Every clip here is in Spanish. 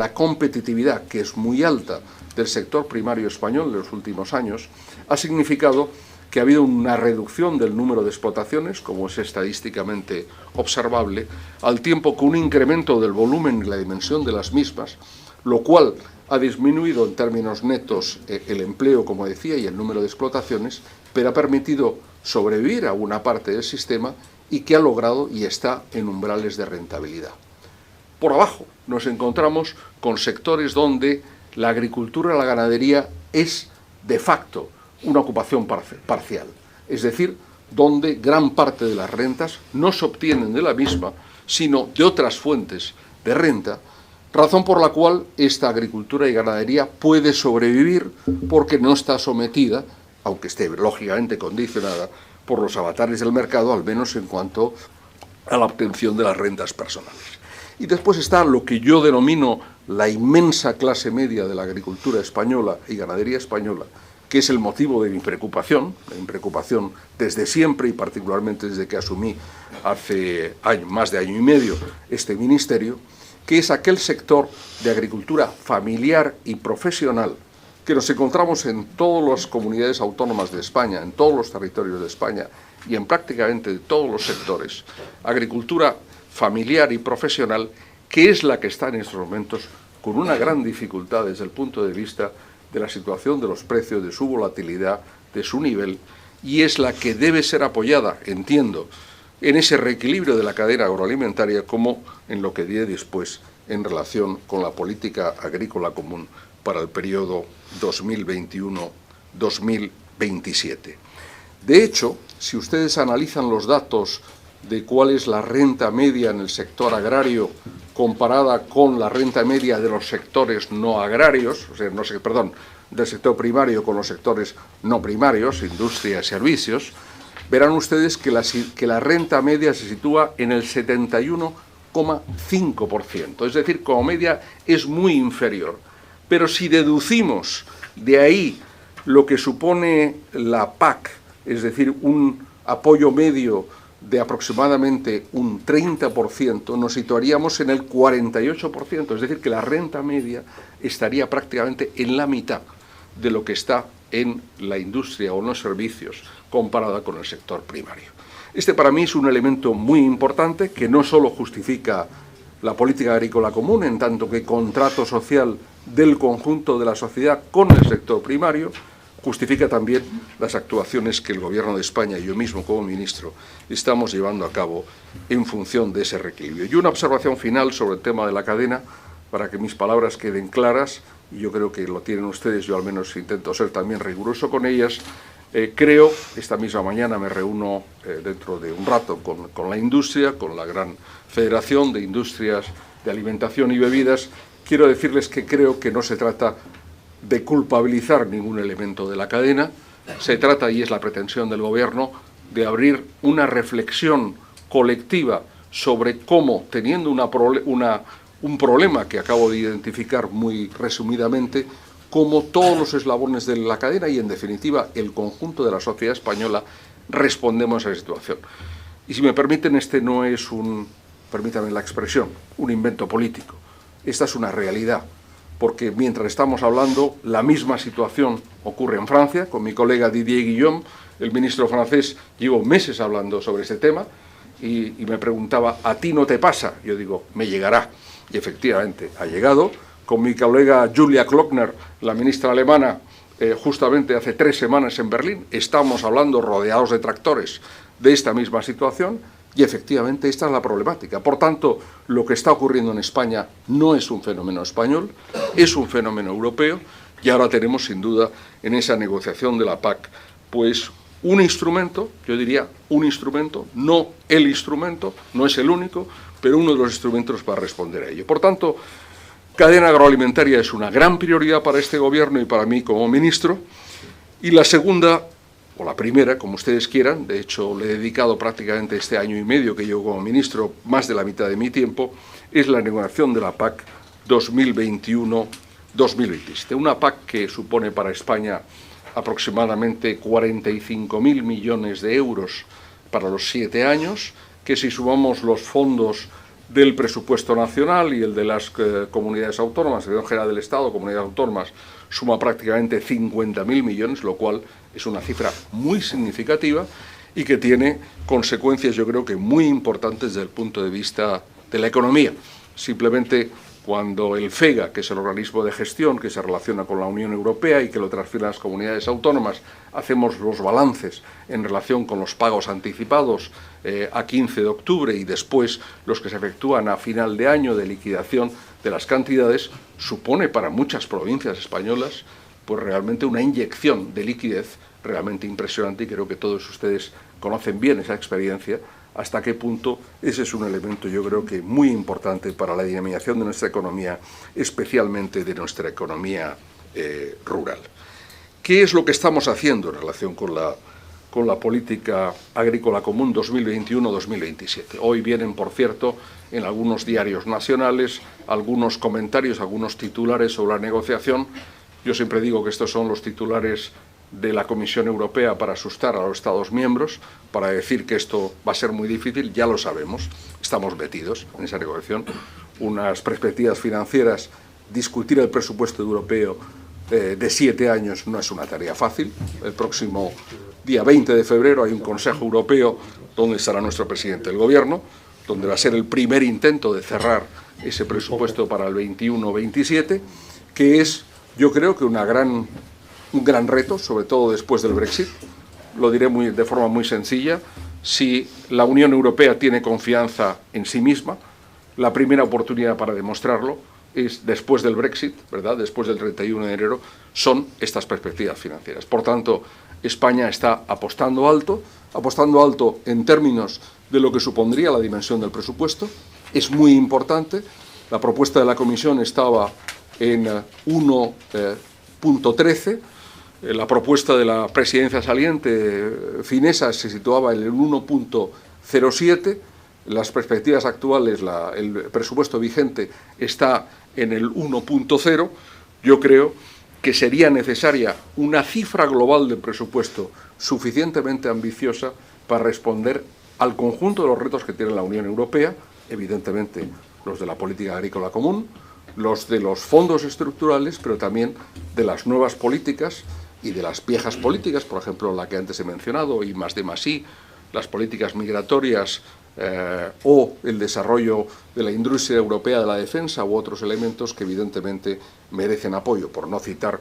La competitividad, que es muy alta, del sector primario español en los últimos años, ha significado que ha habido una reducción del número de explotaciones, como es estadísticamente observable, al tiempo que un incremento del volumen y la dimensión de las mismas, lo cual ha disminuido en términos netos el empleo, como decía, y el número de explotaciones, pero ha permitido sobrevivir a una parte del sistema y que ha logrado y está en umbrales de rentabilidad. Por abajo nos encontramos con sectores donde la agricultura y la ganadería es de facto una ocupación parcial, es decir, donde gran parte de las rentas no se obtienen de la misma, sino de otras fuentes de renta, razón por la cual esta agricultura y ganadería puede sobrevivir porque no está sometida, aunque esté lógicamente condicionada por los avatares del mercado, al menos en cuanto a la obtención de las rentas personales. Y después está lo que yo denomino la inmensa clase media de la agricultura española y ganadería española, que es el motivo de mi preocupación desde siempre y particularmente desde que asumí hace más de año y medio este ministerio, que es aquel sector de agricultura familiar y profesional que nos encontramos en todas las comunidades autónomas de España, en todos los territorios de España y en prácticamente todos los sectores. Agricultura familiar y profesional, que es la que está en estos momentos con una gran dificultad desde el punto de vista de la situación de los precios, de su volatilidad, de su nivel, y es la que debe ser apoyada, entiendo, en ese reequilibrio de la cadena agroalimentaria, como en lo que diré después en relación con la política agrícola común para el periodo 2021-2027. De hecho, si ustedes analizan los datos de cuál es la renta media en el sector agrario comparada con la renta media de los sectores no agrarios, o sea, del sector primario con los sectores no primarios, industria y servicios, verán ustedes que la renta media se sitúa en el 71,5%, es decir, como media es muy inferior. Pero si deducimos de ahí lo que supone la PAC, es decir, un apoyo medio de aproximadamente un 30%, nos situaríamos en el 48%, es decir, que la renta media estaría prácticamente en la mitad de lo que está en la industria o en los servicios comparada con el sector primario. Este para mí es un elemento muy importante que no solo justifica la política agrícola común, en tanto que contrato social del conjunto de la sociedad con el sector primario, justifica también las actuaciones que el Gobierno de España y yo mismo como ministro estamos llevando a cabo en función de ese reequilibrio. Y una observación final sobre el tema de la cadena, para que mis palabras queden claras, y yo creo que lo tienen ustedes, yo al menos intento ser también riguroso con ellas. Creo, esta misma mañana me reúno dentro de un rato con la industria, con la gran Federación de Industrias de Alimentación y Bebidas. Quiero decirles que creo que no se trata de culpabilizar ningún elemento de la cadena, se trata, y es la pretensión del Gobierno, de abrir una reflexión colectiva sobre cómo, teniendo un problema que acabo de identificar muy resumidamente, cómo todos los eslabones de la cadena y, en definitiva, el conjunto de la sociedad española respondemos a esa situación. Y si me permiten, este no es permítanme la expresión, un invento político. Esta es una realidad, porque mientras estamos hablando, la misma situación ocurre en Francia. Con mi colega Didier Guillaume, el ministro francés, llevo meses hablando sobre este tema y me preguntaba, ¿a ti no te pasa? Yo digo, me llegará. Y efectivamente ha llegado. Con mi colega Julia Klöckner, la ministra alemana, justamente hace 3 semanas en Berlín, estamos hablando rodeados de tractores de esta misma situación. Y efectivamente esta es la problemática. Por tanto, lo que está ocurriendo en España no es un fenómeno español, es un fenómeno europeo, y ahora tenemos sin duda en esa negociación de la PAC pues un instrumento, yo diría un instrumento, no el instrumento, no es el único, pero uno de los instrumentos para responder a ello. Por tanto, cadena agroalimentaria es una gran prioridad para este Gobierno y para mí como ministro. Y la segunda, o la primera, como ustedes quieran, de hecho le he dedicado prácticamente este año y medio que llevo como ministro más de la mitad de mi tiempo, es la negociación de la PAC 2021-2027. Una PAC que supone para España aproximadamente 45.000 millones de euros para los 7 años, que si sumamos los fondos del presupuesto nacional y el de las comunidades autónomas, el general del Estado, comunidades autónomas, suma prácticamente 50.000 millones, lo cual es una cifra muy significativa y que tiene consecuencias, yo creo que muy importantes desde el punto de vista de la economía. Simplemente cuando el FEGA, que es el organismo de gestión que se relaciona con la Unión Europea y que lo transfiere a las comunidades autónomas, hacemos los balances en relación con los pagos anticipados a 15 de octubre y después los que se efectúan a final de año de liquidación de las cantidades, supone para muchas provincias españolas pues realmente una inyección de liquidez realmente impresionante, y creo que todos ustedes conocen bien esa experiencia, hasta qué punto ese es un elemento, yo creo que muy importante para la dinamización de nuestra economía, especialmente de nuestra economía rural. ¿Qué es lo que estamos haciendo en relación con la política agrícola común 2021-2027? Hoy vienen, por cierto, en algunos diarios nacionales algunos comentarios, algunos titulares sobre la negociación. Yo siempre digo que estos son los titulares de la Comisión Europea para asustar a los Estados miembros, para decir que esto va a ser muy difícil. Ya lo sabemos, estamos metidos en esa negociación. Unas perspectivas financieras, discutir el presupuesto europeo de 7 años no es una tarea fácil. El próximo día 20 de febrero hay un Consejo Europeo donde estará nuestro presidente del Gobierno, donde va a ser el primer intento de cerrar ese presupuesto para el 21-27, que es, yo creo que un gran reto, sobre todo después del Brexit. Lo diré de forma muy sencilla. Si la Unión Europea tiene confianza en sí misma, la primera oportunidad para demostrarlo es después del Brexit, ¿verdad? Después del 31 de enero, son estas perspectivas financieras. Por tanto, España está apostando alto en términos de lo que supondría la dimensión del presupuesto. Es muy importante. La propuesta de la Comisión estaba en 1,13. La propuesta de la presidencia saliente finesa se situaba en el 1,07. Las perspectivas actuales, el presupuesto vigente está en el 1,0. Yo creo que sería necesaria una cifra global de presupuesto suficientemente ambiciosa para responder al conjunto de los retos que tiene la Unión Europea, evidentemente los de la política agrícola común, los de los fondos estructurales, pero también de las nuevas políticas y de las viejas políticas, por ejemplo, la que antes he mencionado, I+D+I, las políticas migratorias o el desarrollo de la industria europea de la defensa u otros elementos que evidentemente merecen apoyo, por no citar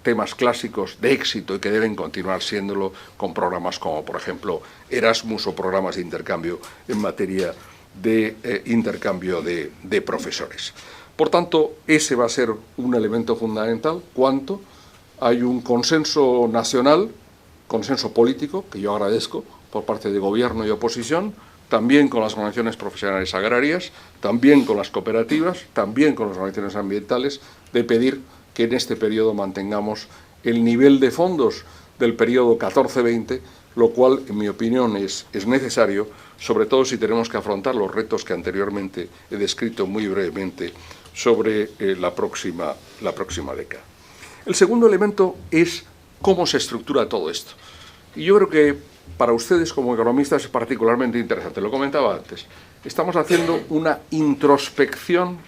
temas clásicos de éxito y que deben continuar siéndolo con programas como, por ejemplo, Erasmus o programas de intercambio en materia de intercambio de profesores. Por tanto, ese va a ser un elemento fundamental. ¿Cuánto? Hay un consenso nacional, consenso político, que yo agradezco, por parte de Gobierno y oposición, también con las organizaciones profesionales agrarias, también con las cooperativas, también con las organizaciones ambientales, de pedir que en este periodo mantengamos el nivel de fondos del periodo 14-20, lo cual, en mi opinión, es necesario, sobre todo si tenemos que afrontar los retos que anteriormente he descrito muy brevemente sobre la próxima década. El segundo elemento es cómo se estructura todo esto. Y yo creo que para ustedes como economistas es particularmente interesante. Lo comentaba antes. Estamos haciendo una introspección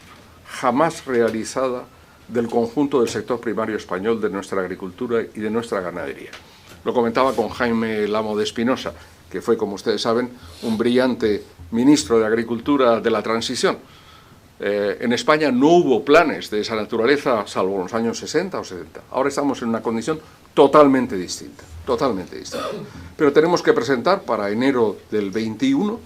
jamás realizada del conjunto del sector primario español, de nuestra agricultura y de nuestra ganadería. Lo comentaba con Jaime Lamo de Espinosa, que fue, como ustedes saben, un brillante ministro de Agricultura de la transición. En España no hubo planes de esa naturaleza, salvo en los años 60 o 70. Ahora estamos en una condición totalmente distinta. Pero tenemos que presentar para enero del 21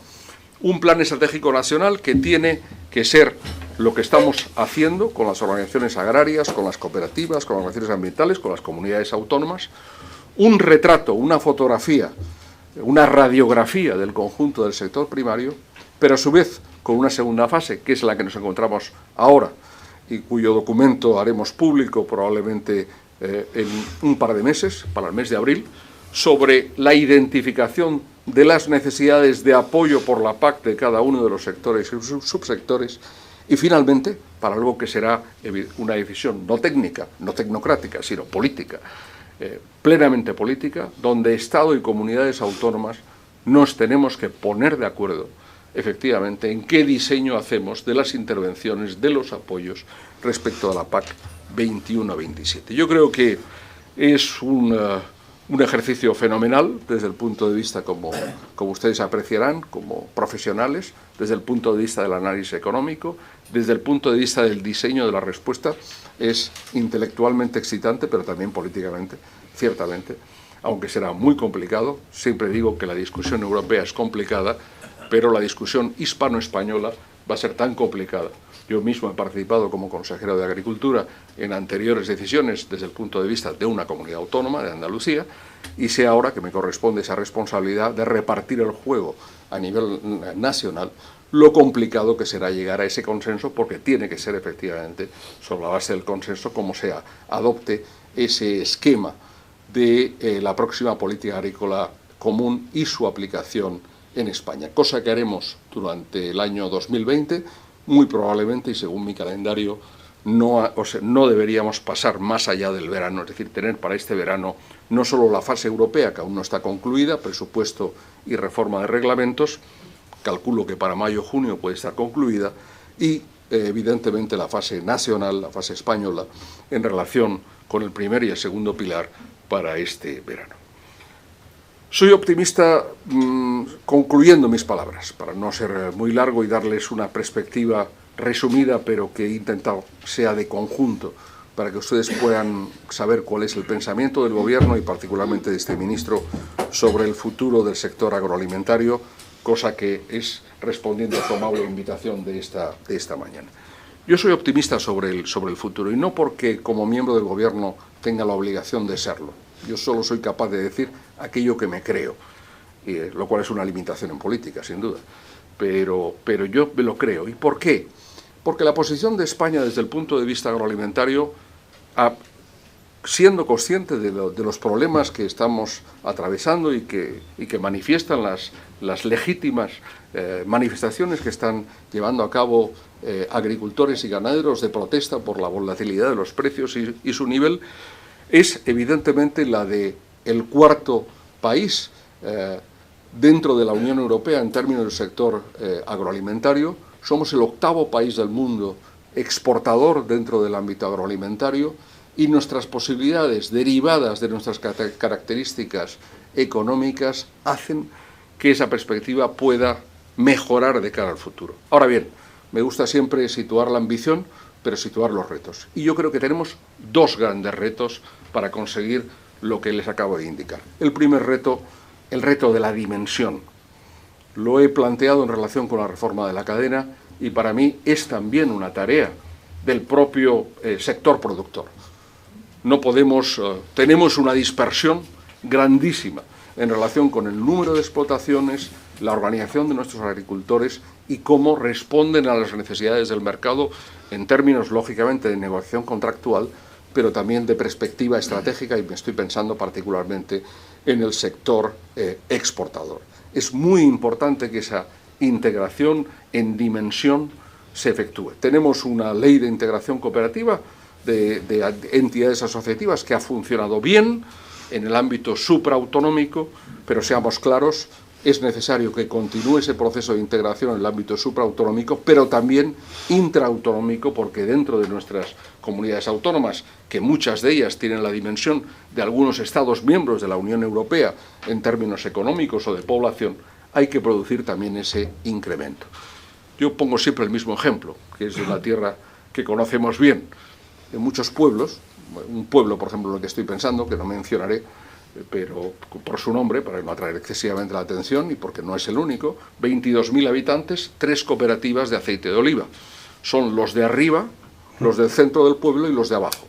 un plan estratégico nacional que tiene que ser lo que estamos haciendo con las organizaciones agrarias, con las cooperativas, con las organizaciones ambientales, con las comunidades autónomas, un retrato, una fotografía, una radiografía del conjunto del sector primario, pero a su vez con una segunda fase, que es la que nos encontramos ahora, y cuyo documento haremos público probablemente en un par de meses, para el mes de abril, sobre la identificación de las necesidades de apoyo por la PAC de cada uno de los sectores y subsectores, y finalmente, para algo que será una decisión no técnica, no tecnocrática, sino política, plenamente política, donde Estado y comunidades autónomas nos tenemos que poner de acuerdo efectivamente, en qué diseño hacemos de las intervenciones, de los apoyos respecto a la PAC 21-27. Yo creo que es un ejercicio fenomenal desde el punto de vista, como ustedes apreciarán, como profesionales, desde el punto de vista del análisis económico, desde el punto de vista del diseño de la respuesta. Es intelectualmente excitante, pero también políticamente, ciertamente, aunque será muy complicado. Siempre digo que la discusión europea es complicada, pero la discusión hispano-española va a ser tan complicada. Yo mismo he participado como consejero de Agricultura en anteriores decisiones desde el punto de vista de una comunidad autónoma, de Andalucía, y sé ahora que me corresponde esa responsabilidad de repartir el juego a nivel nacional, lo complicado que será llegar a ese consenso, porque tiene que ser efectivamente sobre la base del consenso como se adopte ese esquema de la próxima política agrícola común y su aplicación en España, cosa que haremos durante el año 2020, muy probablemente, y según mi calendario, no deberíamos pasar más allá del verano, es decir, tener para este verano no solo la fase europea, que aún no está concluida, presupuesto y reforma de reglamentos, calculo que para mayo-junio puede estar concluida, y evidentemente la fase nacional, la fase española, en relación con el primer y el segundo pilar para este verano. Soy optimista, concluyendo mis palabras, para no ser muy largo y darles una perspectiva resumida, pero que he intentado sea de conjunto, para que ustedes puedan saber cuál es el pensamiento del Gobierno y particularmente de este ministro sobre el futuro del sector agroalimentario, cosa que es respondiendo a su amable invitación de esta mañana. Yo soy optimista sobre el futuro, y no porque como miembro del Gobierno tenga la obligación de serlo. Yo solo soy capaz de decir aquello que me creo, lo cual es una limitación en política, sin duda. Pero yo me lo creo. ¿Y por qué? Porque la posición de España desde el punto de vista agroalimentario, siendo consciente de los problemas que estamos atravesando y que manifiestan las legítimas manifestaciones que están llevando a cabo agricultores y ganaderos de protesta por la volatilidad de los precios y su nivel, es evidentemente la de el cuarto país dentro de la Unión Europea en términos del sector agroalimentario. Somos el octavo país del mundo exportador dentro del ámbito agroalimentario, y nuestras posibilidades derivadas de nuestras características económicas hacen que esa perspectiva pueda mejorar de cara al futuro. Ahora bien, me gusta siempre situar la ambición, pero situar los retos. Y yo creo que tenemos dos grandes retos para conseguir lo que les acabo de indicar. El primer reto, el reto de la dimensión. Lo he planteado en relación con la reforma de la cadena, y para mí es también una tarea del propio sector productor. No podemos, tenemos una dispersión grandísima en relación con el número de explotaciones, la organización de nuestros agricultores y cómo responden a las necesidades del mercado en términos, lógicamente, de negociación contractual, pero también de perspectiva estratégica, y me estoy pensando particularmente en el sector exportador. Es muy importante que esa integración en dimensión se efectúe. Tenemos una ley de integración cooperativa de entidades asociativas que ha funcionado bien en el ámbito supraautonómico, pero seamos claros, es necesario que continúe ese proceso de integración en el ámbito supraautonómico, pero también intraautonómico, porque dentro de nuestras comunidades autónomas, que muchas de ellas tienen la dimensión de algunos Estados miembros de la Unión Europea en términos económicos o de población, hay que producir también ese incremento. Yo pongo siempre el mismo ejemplo, que es de una tierra que conocemos bien. En muchos pueblos, un pueblo, por ejemplo, en el que estoy pensando, que no mencionaré, pero por su nombre, para no atraer excesivamente la atención y porque no es el único, 22.000 habitantes, 3 cooperativas de aceite de oliva. Son los de arriba, los del centro del pueblo y los de abajo.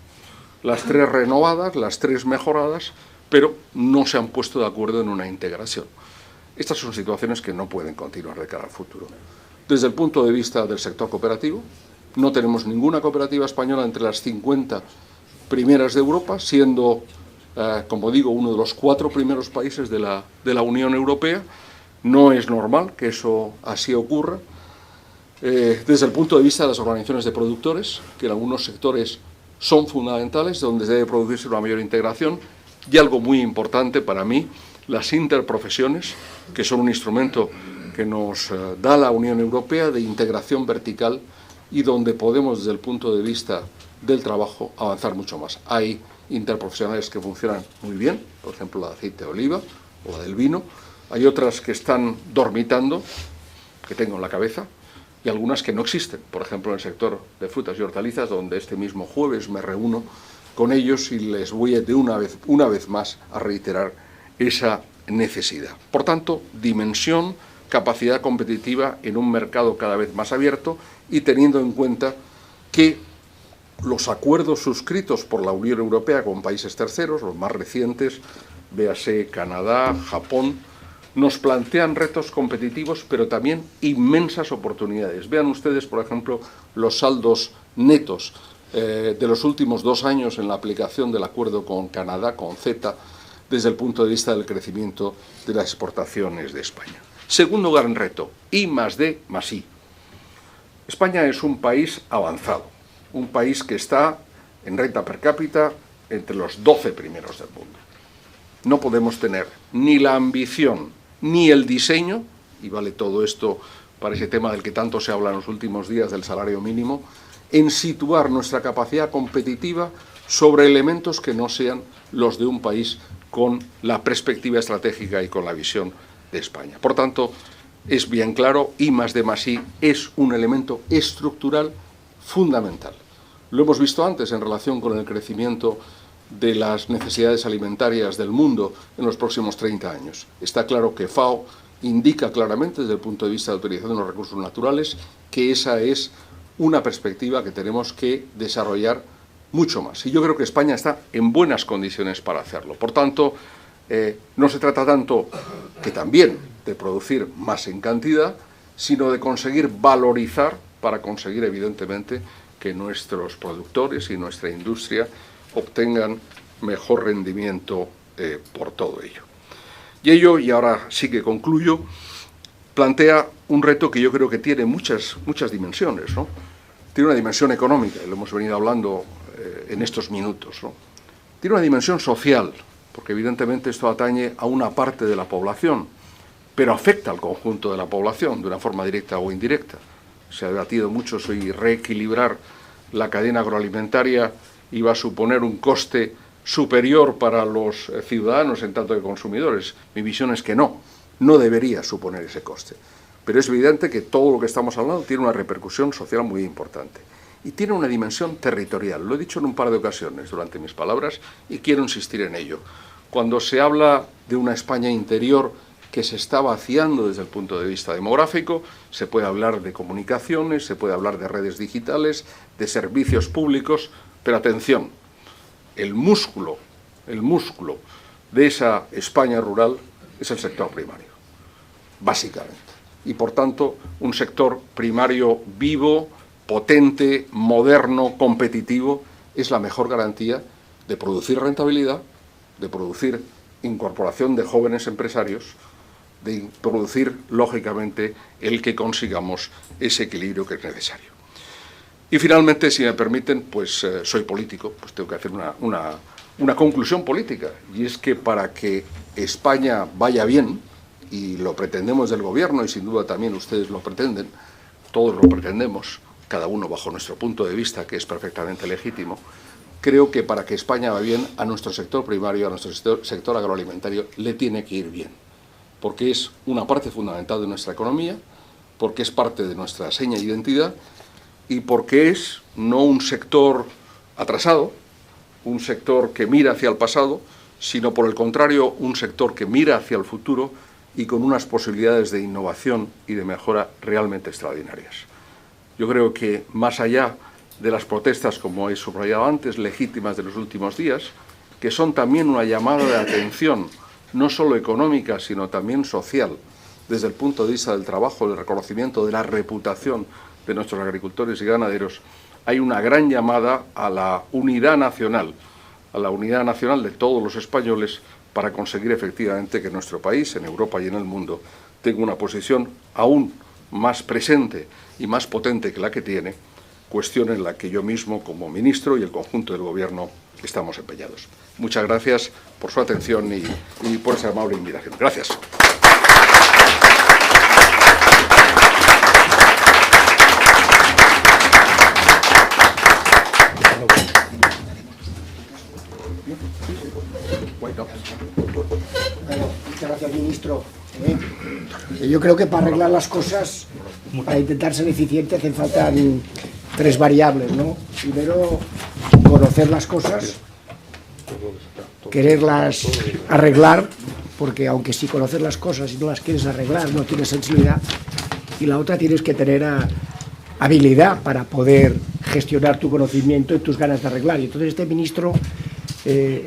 Las 3 renovadas, las 3 mejoradas, pero no se han puesto de acuerdo en una integración. Estas son situaciones que no pueden continuar de cara al futuro. Desde el punto de vista del sector cooperativo, no tenemos ninguna cooperativa española entre las 50 primeras de Europa, siendo, como digo, uno de los 4 primeros países de la Unión Europea. No es normal que eso así ocurra. Desde el punto de vista de las organizaciones de productores, que en algunos sectores son fundamentales, donde debe producirse una mayor integración, y algo muy importante para mí, las interprofesiones, que son un instrumento que nos da la Unión Europea de integración vertical y donde podemos, desde el punto de vista del trabajo, avanzar mucho más. Hay interprofesionales que funcionan muy bien, por ejemplo la de aceite de oliva o la del vino. Hay otras que están dormitando, que tengo en la cabeza, y algunas que no existen. Por ejemplo, en el sector de frutas y hortalizas, donde este mismo jueves me reúno con ellos y les voy de una vez más a reiterar esa necesidad. Por tanto, dimensión, capacidad competitiva en un mercado cada vez más abierto y teniendo en cuenta que los acuerdos suscritos por la Unión Europea con países terceros, los más recientes, véase Canadá, Japón, nos plantean retos competitivos, pero también inmensas oportunidades. Vean ustedes, por ejemplo, los saldos netos de los últimos 2 años en la aplicación del acuerdo con Canadá, con CETA, desde el punto de vista del crecimiento de las exportaciones de España. Segundo gran reto, I+D+I. España es un país avanzado, un país que está en renta per cápita entre los 12 primeros del mundo. No podemos tener ni la ambición ni el diseño, y vale todo esto para ese tema del que tanto se habla en los últimos días del salario mínimo, en situar nuestra capacidad competitiva sobre elementos que no sean los de un país con la perspectiva estratégica y con la visión de España. Por tanto, es bien claro, I+D+I es un elemento estructural fundamental. Lo hemos visto antes en relación con el crecimiento de las necesidades alimentarias del mundo en los próximos 30 años. Está claro que FAO indica claramente, desde el punto de vista de utilización de los recursos naturales, que esa es una perspectiva que tenemos que desarrollar mucho más. Y yo creo que España está en buenas condiciones para hacerlo. Por tanto, no se trata tanto que también de producir más en cantidad, sino de conseguir valorizar para conseguir, evidentemente, que nuestros productores y nuestra industria obtengan mejor rendimiento por todo ello. Y ello, y ahora sí que concluyo, plantea un reto que yo creo que tiene muchas dimensiones, ¿no? Tiene una dimensión económica, y lo hemos venido hablando en estos minutos, ¿no? Tiene una dimensión social, porque evidentemente esto atañe a una parte de la población, pero afecta al conjunto de la población de una forma directa o indirecta. Se ha debatido mucho si reequilibrar la cadena agroalimentaria iba a suponer un coste superior para los ciudadanos en tanto que consumidores. Mi visión es que no debería suponer ese coste. Pero es evidente que todo lo que estamos hablando tiene una repercusión social muy importante. Y tiene una dimensión territorial. Lo he dicho en un par de ocasiones durante mis palabras y quiero insistir en ello. Cuando se habla de una España interior que se está vaciando desde el punto de vista demográfico, se puede hablar de comunicaciones, se puede hablar de redes digitales, de servicios públicos, pero atención, el músculo de esa España rural es el sector primario, básicamente. Y por tanto, un sector primario vivo, potente, moderno, competitivo, es la mejor garantía de producir rentabilidad, de producir incorporación de jóvenes empresarios, de producir, lógicamente, el que consigamos ese equilibrio que es necesario. Y finalmente, si me permiten, pues soy político, pues tengo que hacer una conclusión política, y es que para que España vaya bien, y lo pretendemos del gobierno, y sin duda también ustedes lo pretenden, todos lo pretendemos, cada uno bajo nuestro punto de vista, que es perfectamente legítimo, creo que para que España vaya bien, a nuestro sector primario, a nuestro sector agroalimentario, le tiene que ir bien, porque es una parte fundamental de nuestra economía, porque es parte de nuestra seña de identidad, y porque es no un sector atrasado, un sector que mira hacia el pasado, sino por el contrario, un sector que mira hacia el futuro y con unas posibilidades de innovación y de mejora realmente extraordinarias. Yo creo que más allá de las protestas, como he subrayado antes, legítimas de los últimos días, que son también una llamada de atención, no solo económica, sino también social, desde el punto de vista del trabajo, del reconocimiento de la reputación de nuestros agricultores y ganaderos, hay una gran llamada a la unidad nacional de todos los españoles para conseguir efectivamente que nuestro país, en Europa y en el mundo, tenga una posición aún más presente y más potente que la que tiene, cuestión en la que yo mismo, como ministro y el conjunto del Gobierno, estamos empeñados. Muchas gracias por su atención y por esa amable invitación. Gracias. Bueno, muchas gracias, ministro. Yo creo que para arreglar las cosas, para intentar ser eficiente, hacen falta 3 variables, ¿no? Primero, conocer las cosas, quererlas arreglar, porque aunque si conoces las cosas y no las quieres arreglar, no tienes sensibilidad. Y la otra, tienes que tener habilidad para poder gestionar tu conocimiento y tus ganas de arreglar. Y entonces este ministro,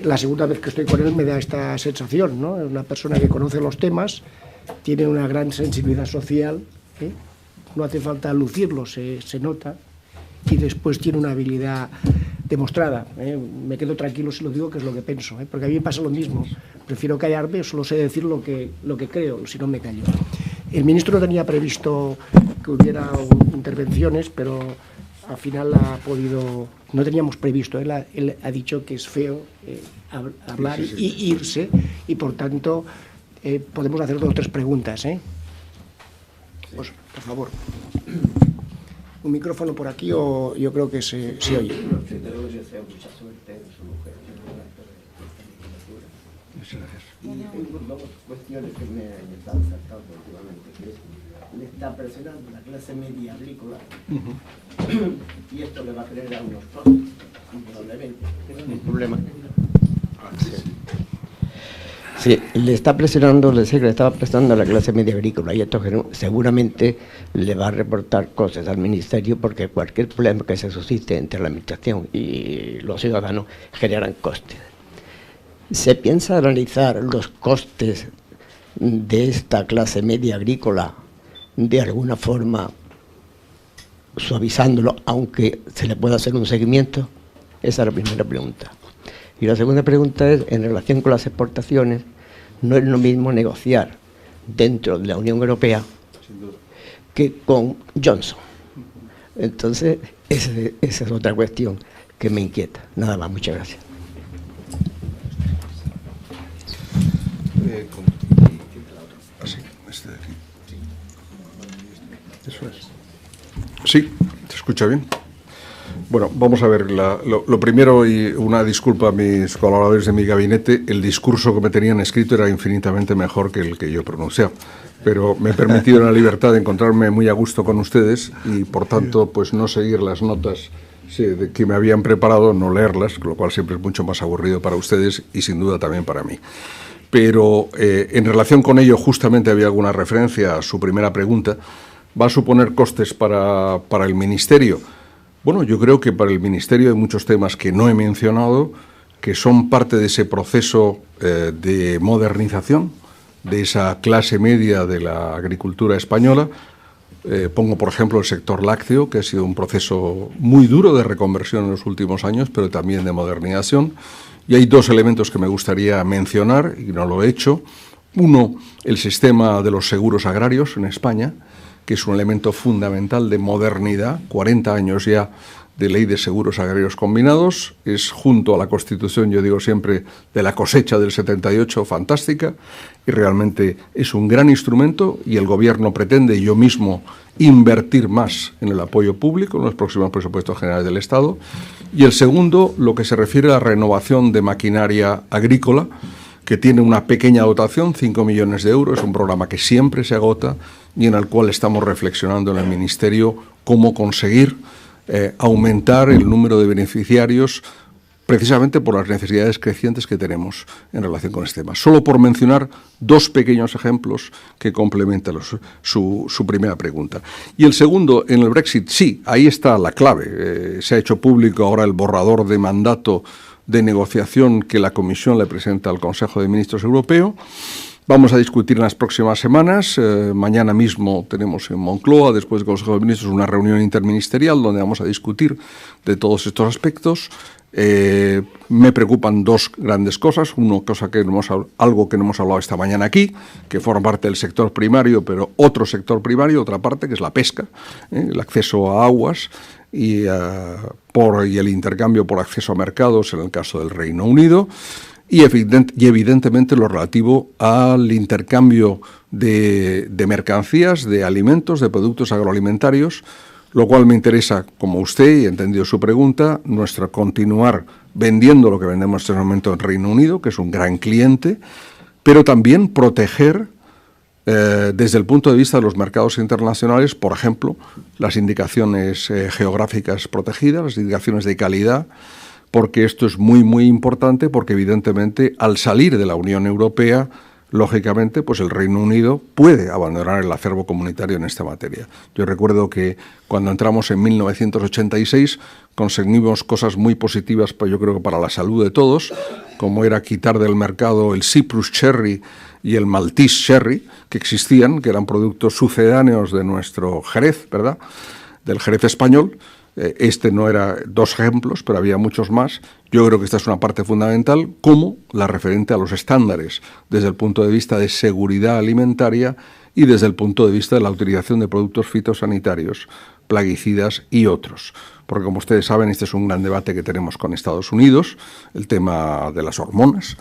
la segunda vez que estoy con él, me da esta sensación, ¿no? Es una persona que conoce los temas, tiene una gran sensibilidad social, no hace falta lucirlo, se nota, y después tiene una habilidad demostrada. Me quedo tranquilo si lo digo, que es lo que pienso, porque a mí me pasa lo mismo. Prefiero callarme, solo sé decir lo que creo, si no me callo. El ministro no tenía previsto que hubiera intervenciones, pero al final ha podido. No teníamos previsto, él ha dicho que es feo hablar y irse, y por tanto podemos hacer 2 o 3 preguntas. Pues, por favor. Un micrófono por aquí, o yo creo que se oye. Tengo 2 cuestiones que me están saltando últimamente, que es, le está presionando la clase media agrícola y esto le va a generar unos costos, indudablemente. Ese es el problema. Sí, le está presionando, le estaba presionando a la clase media agrícola, y esto seguramente le va a reportar costes al ministerio, porque cualquier problema que se suscite entre la administración y los ciudadanos generan costes. ¿Se piensa analizar los costes de esta clase media agrícola de alguna forma suavizándolo, aunque se le pueda hacer un seguimiento? Esa es la primera pregunta. Y la segunda pregunta es, en relación con las exportaciones, no es lo mismo negociar dentro de la Unión Europea que con Johnson. Entonces, esa es otra cuestión que me inquieta. Nada más, muchas gracias. Este de aquí. Eso es. Sí, ¿te escucha bien? Bueno, vamos a ver, lo primero, y una disculpa a mis colaboradores de mi gabinete, el discurso que me tenían escrito era infinitamente mejor que el que yo pronunciaba, pero me he permitido la libertad de encontrarme muy a gusto con ustedes y, por tanto, pues no seguir las notas que me habían preparado, no leerlas, lo cual siempre es mucho más aburrido para ustedes y, sin duda, también para mí. Pero en relación con ello, justamente había alguna referencia a su primera pregunta. ¿Va a suponer costes para el Ministerio? Bueno, yo creo que para el Ministerio hay muchos temas que no he mencionado, que son parte de ese proceso de modernización de esa clase media de la agricultura española. Pongo, por ejemplo, el sector lácteo, que ha sido un proceso muy duro de reconversión en los últimos años, pero también de modernización. Y hay 2 elementos que me gustaría mencionar, y no lo he hecho. Uno, el sistema de los seguros agrarios en España, que es un elemento fundamental de modernidad, 40 años ya de ley de seguros agrarios combinados, es, junto a la Constitución, yo digo siempre, de la cosecha del 78, fantástica, y realmente es un gran instrumento, y el Gobierno pretende, y yo mismo, invertir más en el apoyo público en los próximos presupuestos generales del Estado. Y el segundo, lo que se refiere a la renovación de maquinaria agrícola, que tiene una pequeña dotación, 5 millones de euros, es un programa que siempre se agota y en el cual estamos reflexionando en el Ministerio cómo conseguir aumentar el número de beneficiarios, precisamente por las necesidades crecientes que tenemos en relación con este tema. Solo por mencionar 2 pequeños ejemplos que complementan su primera pregunta. Y el segundo, en el Brexit, sí, ahí está la clave. Se ha hecho público ahora el borrador de mandato de negociación que la Comisión le presenta al Consejo de Ministros Europeo. Vamos a discutir en las próximas semanas. Mañana mismo tenemos en Moncloa, después del Consejo de Ministros, una reunión interministerial donde vamos a discutir de todos estos aspectos. Me preocupan 2 grandes cosas. Uno, algo que no hemos hablado esta mañana aquí, que forma parte del sector primario, pero otro sector primario, otra parte, que es la pesca, el acceso a aguas y el intercambio por acceso a mercados en el caso del Reino Unido. Y evidentemente lo relativo al intercambio de mercancías, de alimentos, de productos agroalimentarios, lo cual me interesa, como usted, y he entendido su pregunta, nuestra continuar vendiendo lo que vendemos en este momento en Reino Unido, que es un gran cliente, pero también proteger desde el punto de vista de los mercados internacionales, por ejemplo, las indicaciones geográficas protegidas, las indicaciones de calidad, porque esto es muy, muy importante, porque evidentemente al salir de la Unión Europea, lógicamente, pues el Reino Unido puede abandonar el acervo comunitario en esta materia. Yo recuerdo que cuando entramos en 1986 conseguimos cosas muy positivas, yo creo que para la salud de todos, como era quitar del mercado el Cyprus Cherry y el Maltese Cherry, que existían, que eran productos sucedáneos de nuestro Jerez, ¿verdad?, del Jerez español. Este no era dos ejemplos, pero había muchos más. Yo creo que esta es una parte fundamental, como la referente a los estándares desde el punto de vista de seguridad alimentaria y desde el punto de vista de la utilización de productos fitosanitarios, plaguicidas y otros. Porque, como ustedes saben, este es un gran debate que tenemos con Estados Unidos, el tema de las hormonas,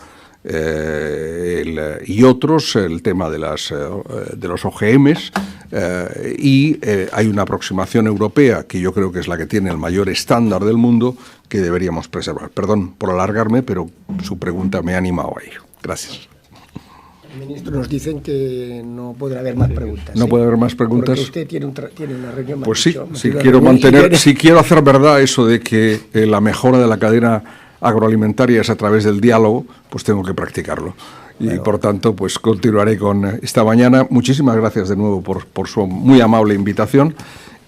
y otros, el tema de los OGMs, y hay una aproximación europea que yo creo que es la que tiene el mayor estándar del mundo que deberíamos preservar. Perdón por alargarme, pero su pregunta me ha animado a ello. Gracias. Ministro, nos dicen que no podrá haber más preguntas. ¿No puede haber más preguntas? Porque usted tiene una reunión. Pues sí, si quiero hacer verdad eso de que la mejora de la cadena agroalimentaria es a través del diálogo, pues tengo que practicarlo. Y por tanto, pues continuaré con esta mañana. Muchísimas gracias de nuevo por su muy amable invitación.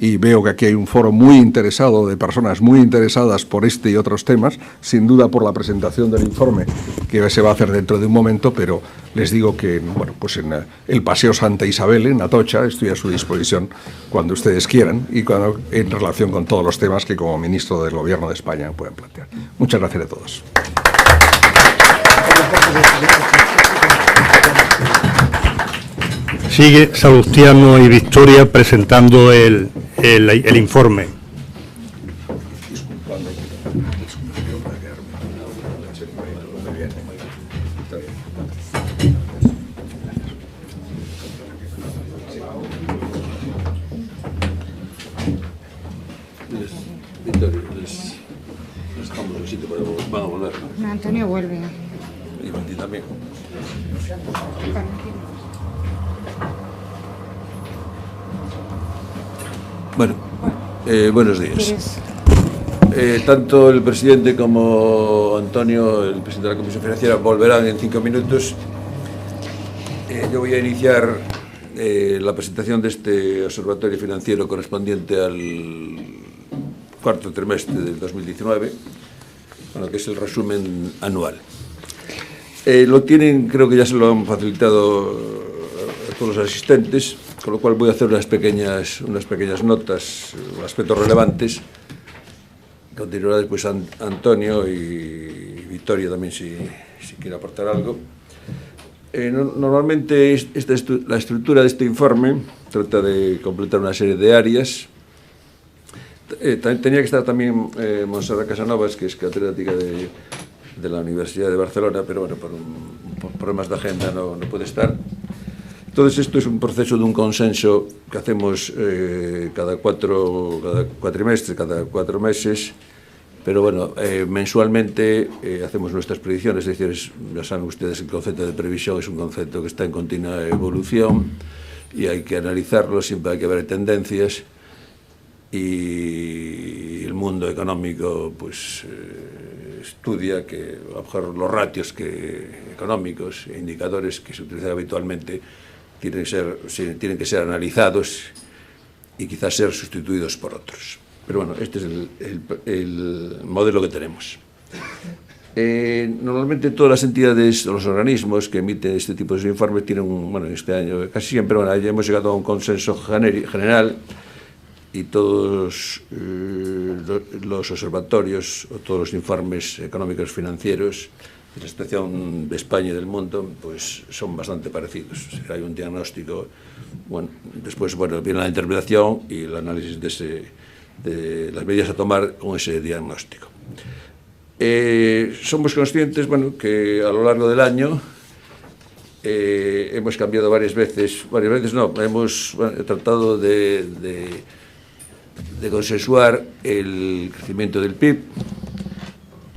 Y veo que aquí hay un foro muy interesado, de personas muy interesadas por este y otros temas, sin duda por la presentación del informe que se va a hacer dentro de un momento, pero les digo que, bueno, pues en el Paseo Santa Isabel, en Atocha, estoy a su disposición cuando ustedes quieran y en relación con todos los temas que como ministro del Gobierno de España puedan plantear. Muchas gracias a todos. Sigue Salustiano y Victoria presentando el informe. Antonio vuelve. Y Martín también. Bueno, buenos días. Tanto el presidente como Antonio, el presidente de la Comisión Financiera, volverán en 5 minutos. Yo voy a iniciar la presentación de este observatorio financiero correspondiente al cuarto trimestre del 2019, bueno, que es el resumen anual. Lo tienen, creo que ya se lo han facilitado a todos los asistentes, con lo cual voy a hacer unas pequeñas notas, aspectos relevantes. Continuará después Antonio y Victoria también si quiere aportar algo. Normalmente la estructura de este informe trata de completar una serie de áreas. Tenía que estar también Montserrat Casanovas, que es catedrática de la Universidad de Barcelona, pero bueno, por problemas de agenda no puede estar. Entonces, esto es un proceso de un consenso que hacemos cada cuatrimestre, cada 4 meses, pero bueno, mensualmente hacemos nuestras predicciones, es decir, ya saben ustedes, el concepto de previsión es un concepto que está en continua evolución y hay que analizarlo, siempre hay que ver tendencias, y el mundo económico pues estudia que a lo mejor los ratios económicos e indicadores que se utilizan habitualmente tienen que ser analizados y quizás ser sustituidos por otros. Pero bueno, este es el modelo que tenemos. Normalmente todas las entidades o los organismos que emiten este tipo de informes tienen este año casi siempre, ya hemos llegado a un consenso general y todos los observatorios o todos los informes económicos financieros de la situación de España y del mundo pues son bastante parecidos. O sea, hay un diagnóstico, después viene la interpretación y el análisis de las medidas a tomar con ese diagnóstico. Somos conscientes que a lo largo del año hemos cambiado varias veces no, hemos tratado de de consensuar el crecimiento del PIB,